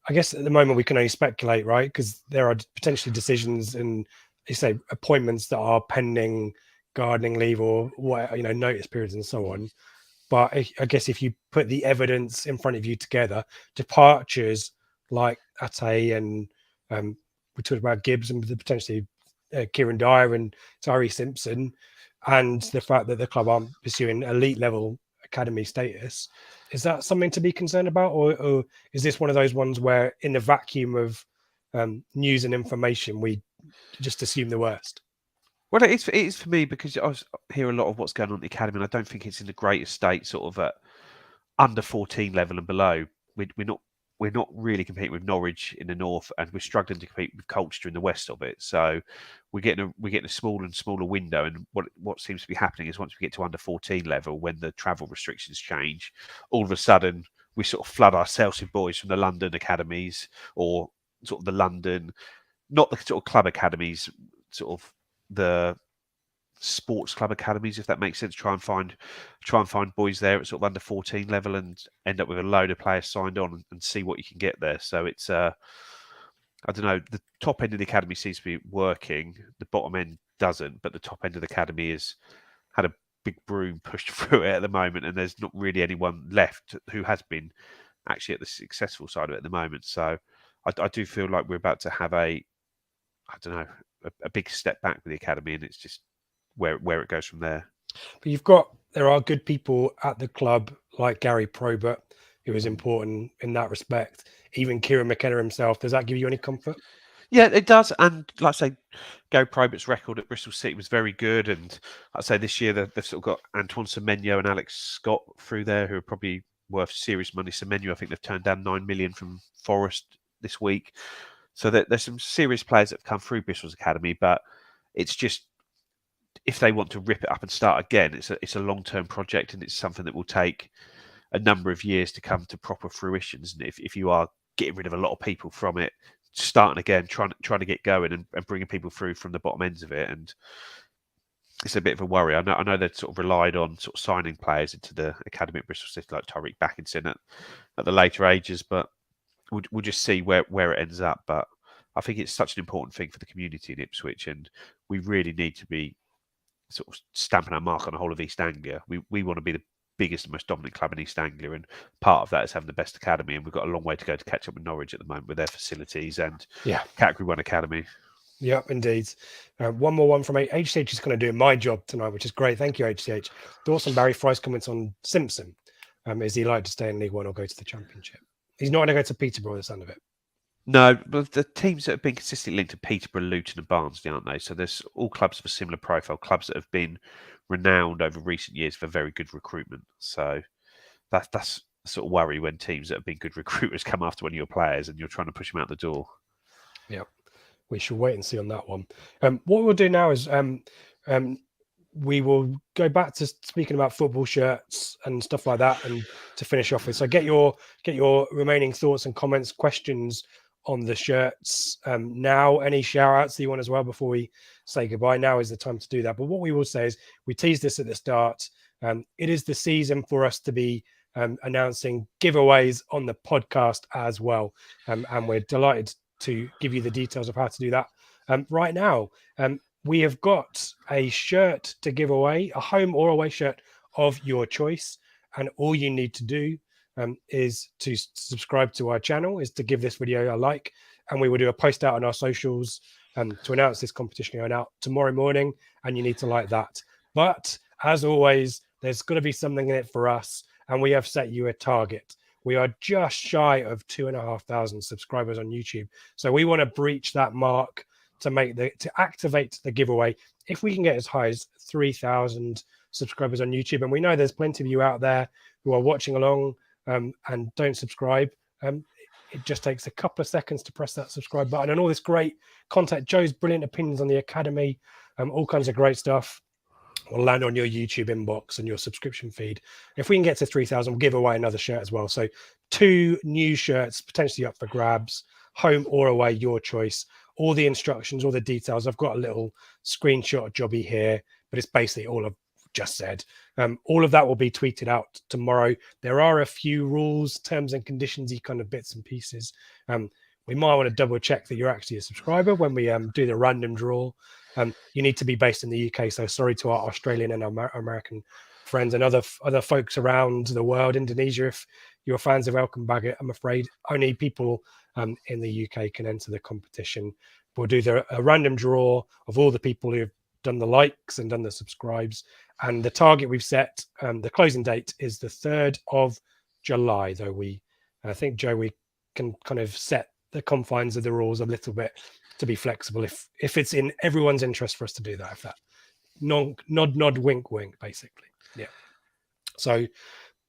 I guess at the moment we can only speculate, right? Because there are potentially decisions and appointments that are pending gardening leave or what, notice periods and so on. But I guess if you put the evidence in front of you together, departures like Ate and we talked about Gibbs and potentially Kieran Dyer and Tyree Simpson, and the fact that the club aren't pursuing elite level academy status, is that something to be concerned about, or is this one of those ones where in the vacuum of news and information we just assume the worst? Well, it is for me, because I hear a lot of what's going on at the academy, and I don't think it's in the greatest state, sort of at under 14 level and below. We're not really competing with Norwich in the north, and we're struggling to compete with Colchester in the west of it. So we're getting a smaller and smaller window. And what seems to be happening is once we get to under 14 level, when the travel restrictions change, all of a sudden we sort of flood ourselves with boys from the London academies, or sort of the London, not the sort of club academies, sort of the sports club academies, if that makes sense. Try and find boys there at sort of under 14 level and end up with a load of players signed on and see what you can get there. So it's I don't know, the top end of the academy seems to be working, the bottom end doesn't, but the top end of the academy has had a big broom pushed through it at the moment, and there's not really anyone left who has been actually at the successful side of it at the moment. So I do feel like we're about to have a big step back with the academy, and it's just where it goes from there. But there are good people at the club like Gary Probert, who is important in that respect. Even Kieran McKenna himself. Does that give you any comfort? Yeah, it does. And like I say, Gary Probert's record at Bristol City was very good. And I'd say this year they've sort of got Antoine Semenyo and Alex Scott through there, who are probably worth serious money. Semenyo, I think they've turned down 9 million from Forest this week. So there's some serious players that have come through Bristol's academy, but it's just, if they want to rip it up and start again, it's a long-term project, and it's something that will take a number of years to come to proper fruition. And if you are getting rid of a lot of people from it, starting again, trying to get going and bringing people through from the bottom ends of it, and it's a bit of a worry. I know they've sort of relied on sort of signing players into the academy at Bristol City, like Tyreek Backinson at the later ages, but we'll just see where it ends up. But I think it's such an important thing for the community in Ipswich, and we really need to be sort of stamping our mark on the whole of East Anglia. We want to be the biggest and most dominant club in East Anglia, and part of that is having the best academy, and we've got a long way to go to catch up with Norwich at the moment with their facilities and Category 1 academy. Yeah, indeed. One more one from HCH is going to do my job tonight, which is great. Thank you, HCH. Dawson Barry Fry's comments on Simpson. Is he like to stay in League One or go to the Championship? He's not going to go to Peterborough, the sound of it. No, but the teams that have been consistently linked to Peterborough, Luton and Barnsley, aren't they? So there's all clubs of a similar profile, clubs that have been renowned over recent years for very good recruitment. So that's a sort of worry when teams that have been good recruiters come after one of your players and you're trying to push them out the door. Yeah, we should wait and see on that one. What we'll do now is we will go back to speaking about football shirts and stuff like that, and to finish off with. So get your remaining thoughts and comments, questions on the shirts now. Any shout outs that you want as well before we say goodbye? Now is the time to do that. But what we will say is, we teased this at the start. It is the season for us to be announcing giveaways on the podcast as well. And we're delighted to give you the details of how to do that right now. We have got a shirt to give away, a home or away shirt of your choice. And all you need to do is to subscribe to our channel, is to give this video a like, and we will do a post out on our socials to announce this competition going out tomorrow morning, and you need to like that. But as always, there's got to be something in it for us, and we have set you a target. We are just shy of 2,500 subscribers on YouTube, so we want to breach that mark to activate the giveaway. If we can get as high as 3,000 subscribers on YouTube, and we know there's plenty of you out there who are watching along and don't subscribe, it just takes a couple of seconds to press that subscribe button, and all this great content, Joe's brilliant opinions on the academy, all kinds of great stuff will land on your YouTube inbox and your subscription feed. If we can get to 3,000, we'll give away another shirt as well. So 2 new shirts potentially up for grabs, home or away, your choice, all the instructions, all the details. I've got a little screenshot jobby here, but it's basically all I've just said. All of that will be tweeted out tomorrow. There are a few rules, terms and conditions, kind of bits and pieces. We might want to double check that you're actually a subscriber when we do the random draw. You need to be based in the UK. So sorry to our Australian and American friends and other folks around the world. Indonesia, if your fans are welcome back, I'm afraid only people in the UK can enter the competition. We'll do a random draw of all the people who've done the likes and done the subscribes. And the target we've set, the closing date is the 3rd of July, though I think, Joe, we can kind of set the confines of the rules a little bit to be flexible if it's in everyone's interest for us to do that. If that nod, wink, basically. Yeah. So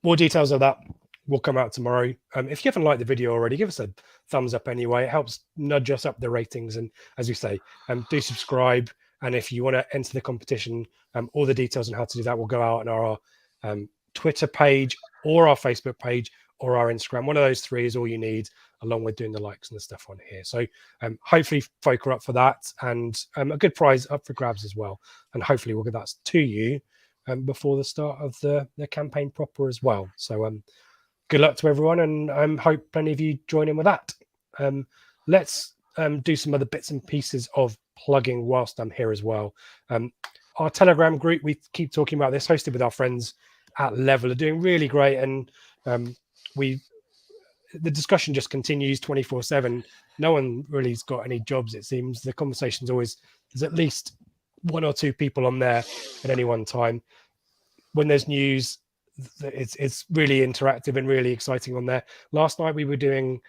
more details of that will come out tomorrow. If you haven't liked the video already, give us a thumbs up anyway. It helps nudge us up the ratings. And as we say, do subscribe. And if you want to enter the competition, all the details on how to do that will go out on our Twitter page or our Facebook page or our Instagram. One of those three is all you need, along with doing the likes and the stuff on here. So hopefully folk are up for that, and a good prize up for grabs as well. And hopefully we'll get that to you before the start of the campaign proper as well. So good luck to everyone, and hope plenty of you join in with that. Let's do some other bits and pieces of plugging whilst I'm here as well. Our Telegram group, we keep talking about this, hosted with our friends at Level, are doing really great, and the discussion just continues 24/7. No one really's got any jobs, it seems. The conversation's always, there's at least one or two people on there at any one time. When there's news, it's really interactive and really exciting on there. Last night we were doing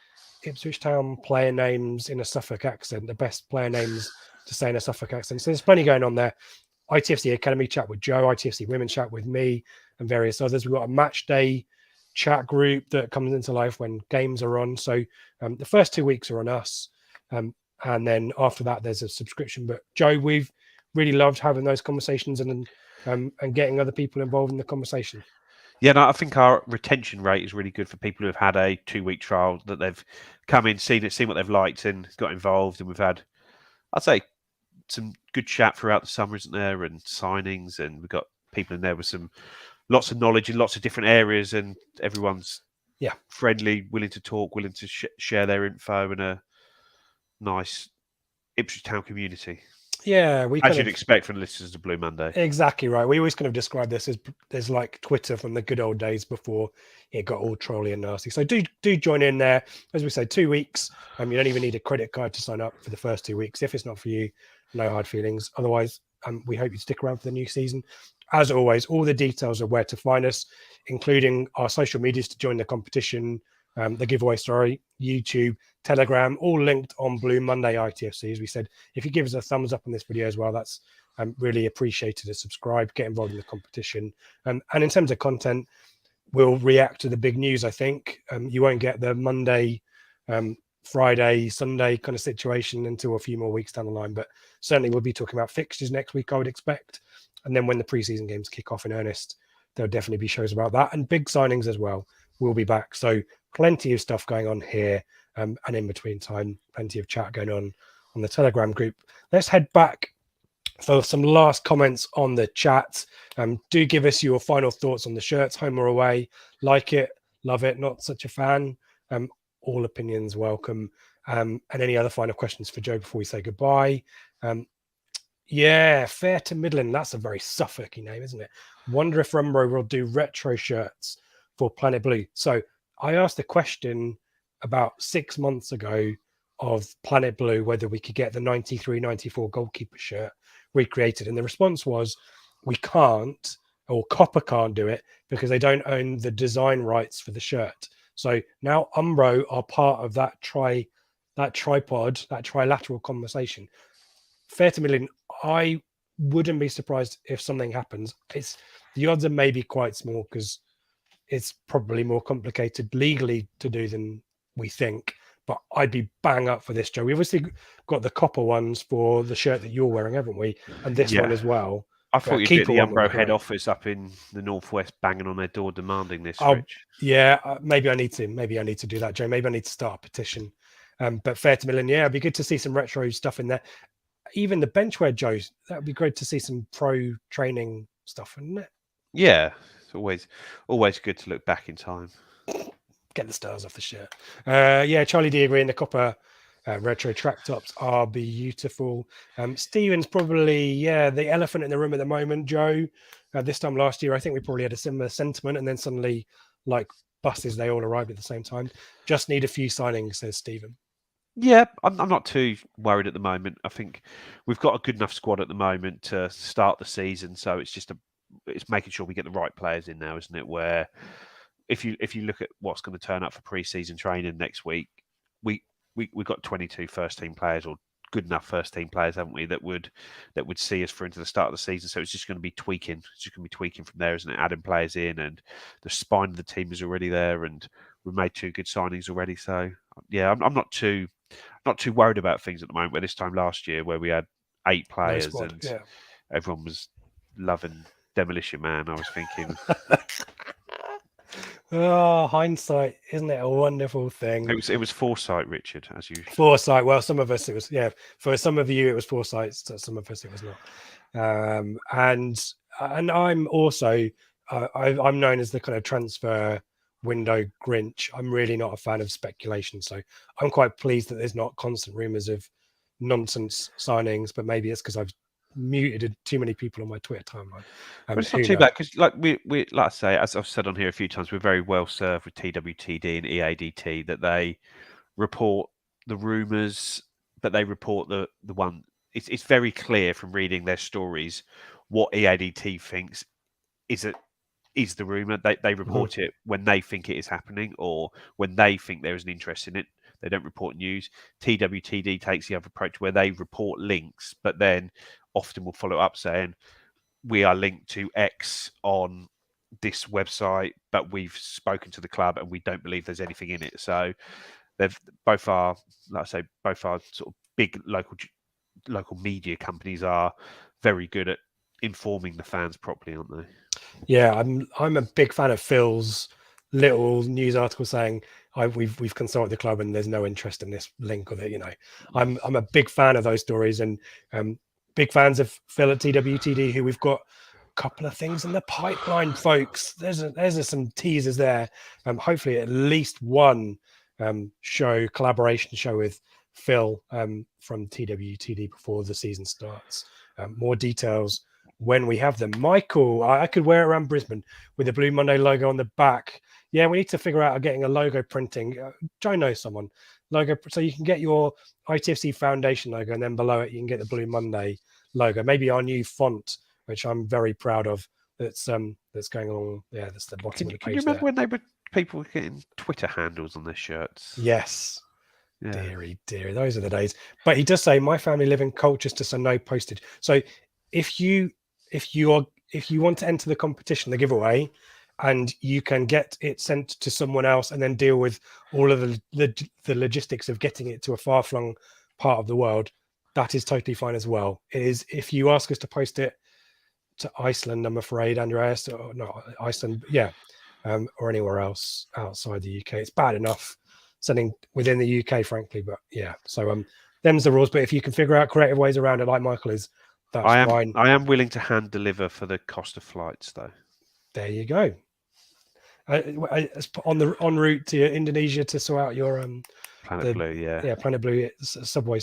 Ipswich Town player names in a Suffolk accent, the best player names to say in a Suffolk accent. So there's plenty going on there. ITFC Academy chat with Joe, ITFC Women chat with me, and various others. We've got a match day chat group that comes into life when games are on. So the first 2 weeks are on us. And then after that, there's a subscription. But Joe, we've really loved having those conversations and getting other people involved in the conversation. Yeah, no, I think our retention rate is really good for people who have had a 2-week trial, that they've come in, seen what they've liked and got involved. And we've had, I'd say, some good chat throughout the summer, isn't there? And signings, and we've got people in there with lots of knowledge in lots of different areas, and everyone's friendly, willing to talk, willing to share their info, in a nice Ipswich Town community. Yeah, as you'd expect from the listeners of Blue Monday. Exactly right. We always kind of describe this as like Twitter from the good old days before it got all trolly and nasty. So do join in there. As we say, 2 weeks. You don't even need a credit card to sign up for the first 2 weeks. If it's not for you, no hard feelings. Otherwise, we hope you stick around for the new season. As always, all the details of where to find us, including our social medias to join the competition, the giveaway story, YouTube, Telegram, all linked on Blue Monday ITFC. As we said, if you give us a thumbs up on this video as well, that's really appreciated. Subscribe, get involved in the competition. And in terms of content, we'll react to the big news, I think. You won't get the Monday, Friday, Sunday kind of situation until a few more weeks down the line. But certainly we'll be talking about fixtures next week, I would expect. And then when the preseason games kick off in earnest, there'll definitely be shows about that. And big signings as well. We'll be back. So plenty of stuff going on here. And in between time, plenty of chat going on the Telegram group. Let's head back for some last comments on the chat. Do give us your final thoughts on the shirts, home or away. Like it, love it, not such a fan. All opinions welcome. And any other final questions for Joe before we say goodbye? Yeah, fair to middling. That's a very Suffolky name, isn't it? Wonder if Umbro will do retro shirts for Planet Blue. So I asked a question about 6 months ago of Planet Blue, whether we could get the 93-94 Goalkeeper shirt recreated. And the response was, we can't, or Copper can't do it because they don't own the design rights for the shirt. So now Umbro are part of that tripod, that trilateral conversation. Fair to middling, I wouldn't be surprised if something happens. The odds are maybe quite small because it's probably more complicated legally to do than we think. But I'd be bang up for this, Joe. We obviously got the copper ones for the shirt that you're wearing, haven't we? And this one as well. I thought you'd get the Umbro head office up in the northwest banging on their door demanding this, Rich. Yeah, maybe I need to do that, Joe. Maybe I need to start a petition But fair to Milan, yeah, it'd be good to see some retro stuff in there. Even the benchwear, Joe, that would be great to see some pro training stuff, wouldn't it? Yeah, it's always good to look back in time. Get the stars off the shirt. Yeah, Charlie D agree. And the copper retro track tops are beautiful. Stephen's probably the elephant in the room at the moment. Joe, this time last year, I think we probably had a similar sentiment, and then suddenly, like buses, they all arrived at the same time. Just need a few signings, says Stephen. Yeah, I'm not too worried at the moment. I think we've got a good enough squad at the moment to start the season, so it's just it's making sure we get the right players in now, isn't it? Where if you look at what's going to turn up for pre-season training next week, we've got 22 first team players or good enough first team players, haven't we? That would see us through into the start of the season. So it's just going to be tweaking. It's just going to be tweaking from there, isn't it? Adding players in, and the spine of the team is already there, and we've made 2 good signings already. So yeah, I'm not too worried about things at the moment. Where this time last year, where we had 8 players and everyone was loving Demolition Man, I was thinking. Oh, hindsight, isn't it a wonderful thing? It was foresight, Richard, as you foresight. Well, some of us it was for some of you it was foresight, some of us it was not. And I'm also I'm known as the kind of transfer window Grinch. I'm really not a fan of speculation, so I'm quite pleased that there's not constant rumors of nonsense signings, but maybe it's because I've muted too many people on my Twitter timeline. But it's not too bad because, like we like I say, as I've said on here a few times, we're very well served with TWTD and EADT that they report the rumours, but they report the one. It's very clear from reading their stories what EADT thinks is the rumour. They report it when they think it is happening or when they think there is an interest in it. They don't report news. TWTD takes the other approach where they report links, but then often will follow up saying, we are linked to X on this website, but we've spoken to the club and we don't believe there's anything in it. So they've both are sort of big local media companies are very good at informing the fans properly, aren't they? Yeah, I'm a big fan of Phil's little news article saying we've consulted the club and there's no interest in this link, or that I'm a big fan of those stories, and big fans of Phil at TWTD, who we've got a couple of things in the pipeline, folks. There's some teasers there. Hopefully at least one collaboration show with Phil from TWTD before the season starts. More details when we have them. Michael, I could wear it around Brisbane with the Blue Monday logo on the back. Yeah, we need to figure out getting a logo printing. Joe knows someone. Logo, so you can get your ITFC Foundation logo, and then below it you can get the Blue Monday logo. Maybe our new font, which I'm very proud of. That's going along. Yeah, that's the bottom of the page. Can you remember when people were getting Twitter handles on their shirts? Yes. Yeah. Deary, those are the days. But he does say, my family live in Colchester, so no postage. So if you want to enter the competition, the giveaway, and you can get it sent to someone else and then deal with all of the logistics of getting it to a far-flung part of the world, that is totally fine as well. It is if you ask us to post it to Iceland, I'm afraid, Andreas, or not Iceland, or anywhere else outside the UK. It's bad enough sending within the UK, frankly, but yeah. So them's the rules. But if you can figure out creative ways around it, like Michael is, that's fine. I am willing to hand deliver for the cost of flights, though. There you go. En route to Indonesia to sort out your Planet Blue, yeah, Planet Blue Subway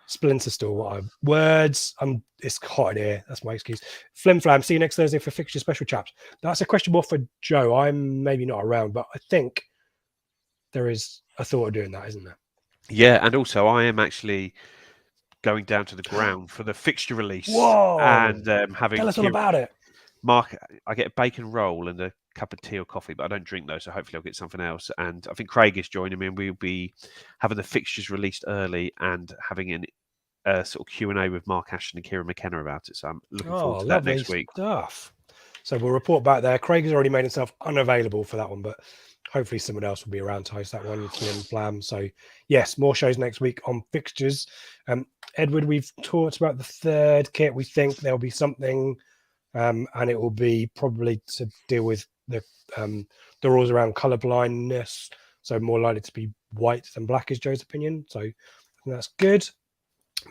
Splinter store. What words? It's hot in here. That's my excuse. Flim Flam. See you next Thursday for fixture special, chaps. That's a question more for Joe. I'm maybe not around, but I think there is a thought of doing that, isn't there? Yeah, and also I am actually going down to the ground for the fixture release. Whoa! And having tell us all about it. Mark, I get a bacon roll and a cup of tea or coffee, but I don't drink those, so hopefully I'll get something else. And I think Craig is joining me, and we'll be having the fixtures released early and having a sort of Q&A with Mark Ashton and Kieran McKenna about it. So I'm looking forward to that next week. Stuff. So we'll report back there. Craig has already made himself unavailable for that one, but hopefully someone else will be around to host that one. Flim Flam. So yes, more shows next week on fixtures. Edward, we've talked about the third kit. We think there'll be something, and it will be probably to deal with the rules around colour blindness. So more likely to be white than black is Joe's opinion. So I think that's good.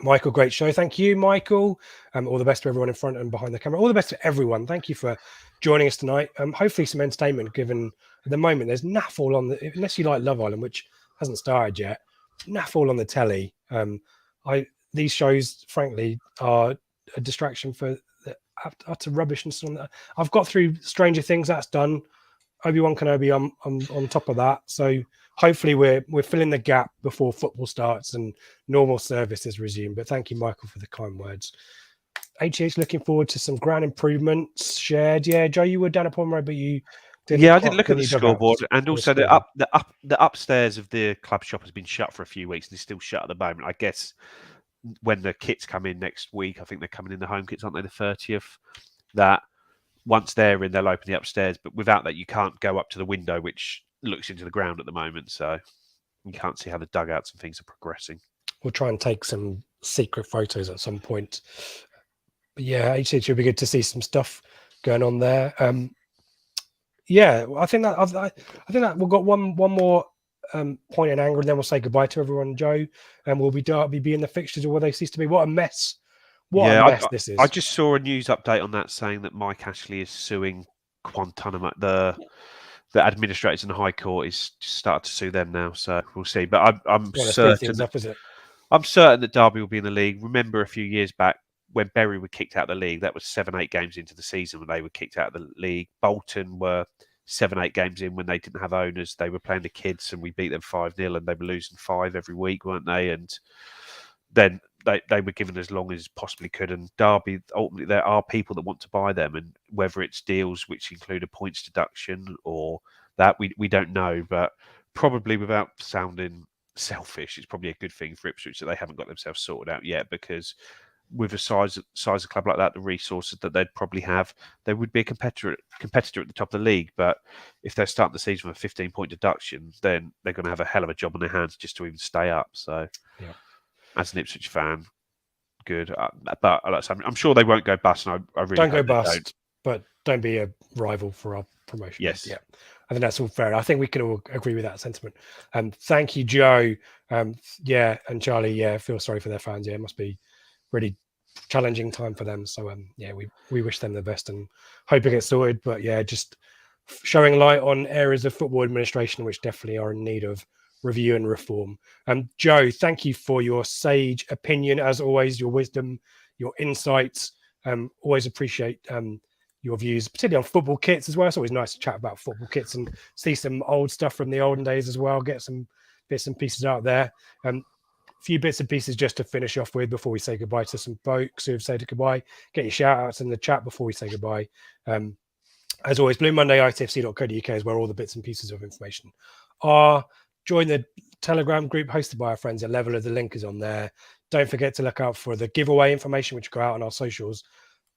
Michael, great show. Thank you, Michael. All the best to everyone in front and behind the camera. All the best to everyone. Thank you for joining us tonight. Hopefully some entertainment, given at the moment there's naff all on the, unless you like Love Island, which hasn't started yet, naff all on the telly. These shows, frankly, are a distraction for the utter rubbish and so on. I've got through Stranger Things, that's done. Obi-Wan Kenobi, I'm on top of that. So hopefully we're filling the gap before football starts and normal services resume. But thank you, Michael, for the kind words. HH looking forward to some ground improvements shared. Yeah, Joe, you were down at Pond Road, but you didn't. Yeah, I didn't look at the scoreboard, and also the upstairs of the club shop has been shut for a few weeks and is still shut at the moment. I guess when the kits come in next week, I think they're coming in the home kits, aren't they? The 30th. That once they're in, they'll open the upstairs. But without that, you can't go up to the window, which looks into the ground at the moment. So you can't see how the dugouts and things are progressing. We'll try and take some secret photos at some point. But yeah, it would be good to see some stuff going on there. Yeah, I think that we've got one more point and angle, and then we'll say goodbye to everyone, Joe. And will be Derby being the fixtures, or will they cease to be? What a mess! What a mess this is. I just saw a news update on that saying that Mike Ashley is suing Guantanamo. The administrators in the High Court is started to sue them now, so we'll see. But I'm certain. I'm certain that Derby will be in the league. Remember, a few years back when Bury were kicked out of the league, that was 7-8 games into the season when they were kicked out of the league. Bolton were 7-8 games in when they didn't have owners. They were playing the kids and we beat them 5-0 and they were losing 5 every week, weren't they? And then they were given as long as possibly could. And Derby, ultimately, there are people that want to buy them. And whether it's deals which include a points deduction or that, we don't know. But probably, without sounding selfish, it's probably a good thing for Ipswich that they haven't got themselves sorted out yet, because with a size of club like that, the resources that they'd probably have, they would be a competitor at the top of the league. But if they're starting the season with a 15-point deduction, then they're going to have a hell of a job on their hands just to even stay up. So, yeah, as an Ipswich fan, good. But I'm sure they won't go bust. And I really don't go bust, but don't be a rival for our promotion. Yes, yeah, I think that's all fair. I think we can all agree with that sentiment. Thank you, Joe. Yeah, and Charlie. Yeah, feel sorry for their fans. Yeah, it must be really challenging time for them. So yeah, we wish them the best and hope it gets sorted. But yeah, just showing light on areas of football administration which definitely are in need of review and reform. Joe, thank you for your sage opinion, as always, your wisdom, your insights. Always appreciate your views, particularly on football kits as well. It's always nice to chat about football kits and see some old stuff from the olden days as well, get some bits and pieces out there. Few bits and pieces just to finish off with before we say goodbye to some folks who have said goodbye. Get your shout outs in the chat before we say goodbye. As always, Blue Monday, ITFC.co.uk is where all the bits and pieces of information are. Join the Telegram group hosted by our friends at Leveler. The link is on there. Don't forget to look out for the giveaway information, which will go out on our socials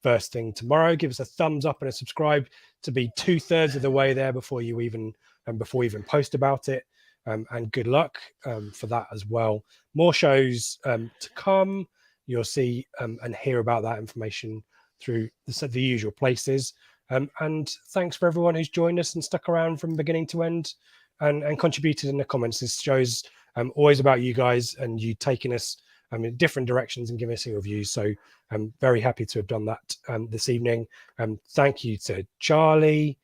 first thing tomorrow. Give us a thumbs up and a subscribe to be 2/3 of the way there before you even post about it. And good luck for that as well. More shows to come. You'll see and hear about that information through the usual places. And thanks for everyone who's joined us and stuck around from beginning to end and contributed in the comments. This show's always about you guys and you taking us in different directions and giving us your views. So I'm very happy to have done that this evening. Thank you to Charlie.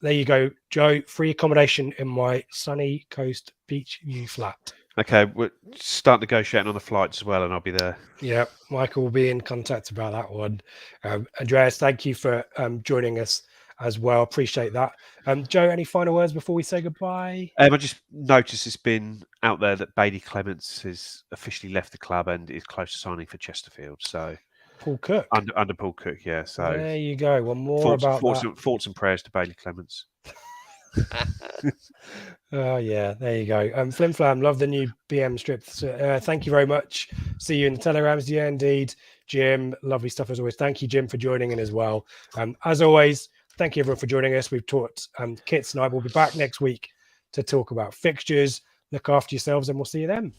There you go, Joe. Free accommodation in my sunny coast beach view flat. Okay, we'll start negotiating on the flights as well, and I'll be there. Yeah, Michael will be in contact about that one. Andreas, thank you for joining us as well. Appreciate that. Joe, any final words before we say goodbye? I just noticed it's been out there that Bailey Clements has officially left the club and is close to signing for Chesterfield. So Paul Cook. Under Paul Cook, yeah. So there you go. One more thoughts and prayers to Bailey Clements. Oh yeah, there you go. Flim Flam, love the new BM strips. Thank you very much. See you in the telegrams. Yeah, indeed. Jim, lovely stuff as always. Thank you, Jim, for joining in as well. As always, thank you everyone for joining us. We've talked kits tonight. We'll be back next week to talk about fixtures. Look after yourselves and we'll see you then.